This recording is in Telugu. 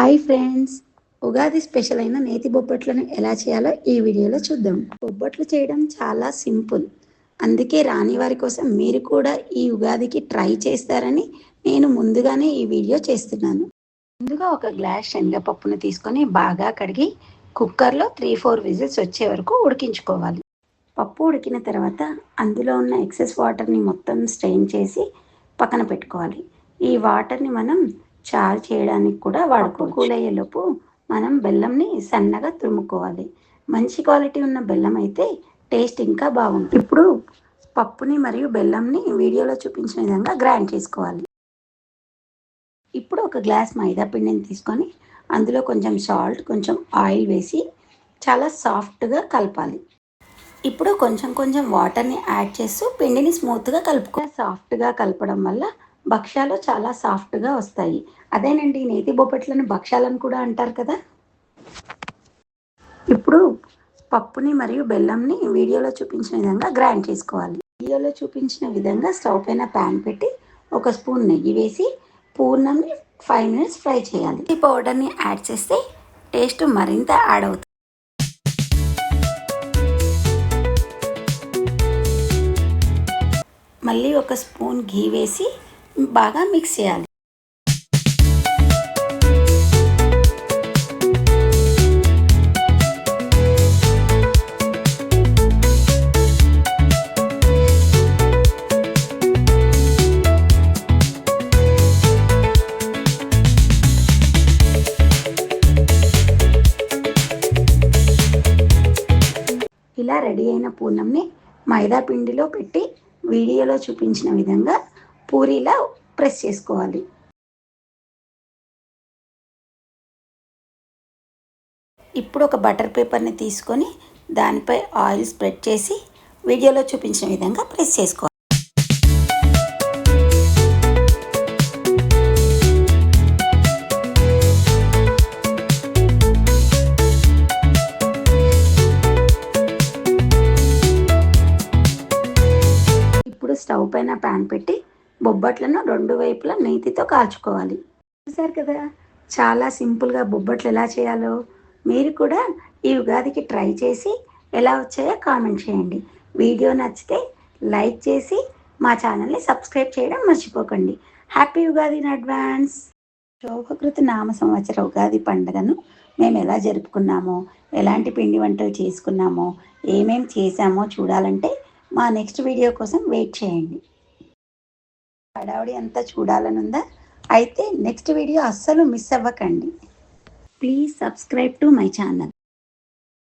హాయ్ ఫ్రెండ్స్, ఉగాది స్పెషల్ అయిన నేతి బొబ్బట్లను ఎలా చేయాలో ఈ వీడియోలో చూద్దాం. బొబ్బట్లు చేయడం చాలా సింపుల్, అందుకే రాని వారి కోసం మీరు కూడా ఈ ఉగాదికి ట్రై చేస్తారని నేను ముందుగానే ఈ వీడియో చేస్తున్నాను. ముందుగా ఒక గ్లాస్ శనగపప్పును తీసుకొని బాగా కడిగి కుక్కర్లో 3-4 విజిల్స్ వచ్చే వరకు ఉడికించుకోవాలి. పప్పు ఉడికిన తర్వాత అందులో ఉన్న ఎక్సెస్ వాటర్ని మొత్తం స్ట్రెయిన్ చేసి పక్కన పెట్టుకోవాలి. ఈ వాటర్ని మనం చారు చేయడానికి కూడా వాడుకోవచ్చు. కూల్ అయ్యేలోపు మనం బెల్లంని సన్నగా తురుముకోవాలి. మంచి క్వాలిటీ ఉన్న బెల్లం అయితే టేస్ట్ ఇంకా బాగుంటుంది. ఇప్పుడు పప్పుని మరియు బెల్లంని వీడియోలో చూపించిన విధంగా గ్రైండ్ చేసుకోవాలి. ఇప్పుడు ఒక గ్లాస్ మైదా పిండిని తీసుకొని అందులో కొంచెం సాల్ట్, కొంచెం ఆయిల్ వేసి చాలా సాఫ్ట్గా కలపాలి. ఇప్పుడు కొంచెం కొంచెం వాటర్ని యాడ్ చేస్తూ పిండిని స్మూత్గా కలుపుకోవాలి. సాఫ్ట్గా కలపడం వల్ల భక్ష్యాలు చాలా సాఫ్ట్గా వస్తాయి. అదేనండి, నేతి బొబ్బట్లను భక్ష్యాలను కూడా అంటారు కదా. ఇప్పుడు పప్పుని మరియు బెల్లంని వీడియోలో చూపించిన విధంగా గ్రైండ్ చేసుకోవాలి. వీడియోలో చూపించిన విధంగా స్టవ్ పైన ప్యాన్ పెట్టి ఒక స్పూన్ నెయ్యి వేసి పూర్ణంని 5 మినిట్స్ ఫ్రై చేయాలి. ఈ పౌడర్ని యాడ్ చేస్తే టేస్ట్ మరింత యాడ్ అవుతుంది. మళ్ళీ ఒక స్పూన్ ఘీ వేసి బాగా మిక్స్ చేయాలి. ఇలా రెడీ అయిన పూర్ణంని మైదా పిండిలో పెట్టి వీడియోలో చూపించిన విధంగా పూరీలా ప్రెస్ చేసుకోవాలి. ఇప్పుడు ఒక బటర్ పేపర్ని తీసుకొని దానిపై ఆయిల్ స్ప్రెడ్ చేసి వీడియోలో చూపించిన విధంగా ప్రెస్ చేసుకోవాలి. స్టవ్ పైన ప్యాన్ పెట్టి బొబ్బట్లను 2 వైపులా నేతితో కాల్చుకోవాలి. చూసారు కదా, చాలా సింపుల్గా బొబ్బట్లు ఎలా చేయాలో. మీరు కూడా ఈ ఉగాదికి ట్రై చేసి ఎలా వచ్చాయో కామెంట్ చేయండి. వీడియో నచ్చితే లైక్ చేసి మా ఛానల్ని సబ్స్క్రైబ్ చేయడం మర్చిపోకండి. Happy Ugadi in advance. శోభకృత నామ సంవత్సర ఉగాది పండుగను మేము ఎలా జరుపుకున్నామో, ఎలాంటి పిండి వంటలు చేసుకున్నామో, ఏమేం చేసామో చూడాలంటే మా నెక్స్ట్ వీడియో కోసం వెయిట్ చేయండి. హడావుడి అంతా చూడాలనుందా? అయితే నెక్స్ట్ వీడియో అస్సలు మిస్ అవ్వకండి. Please subscribe to my channel.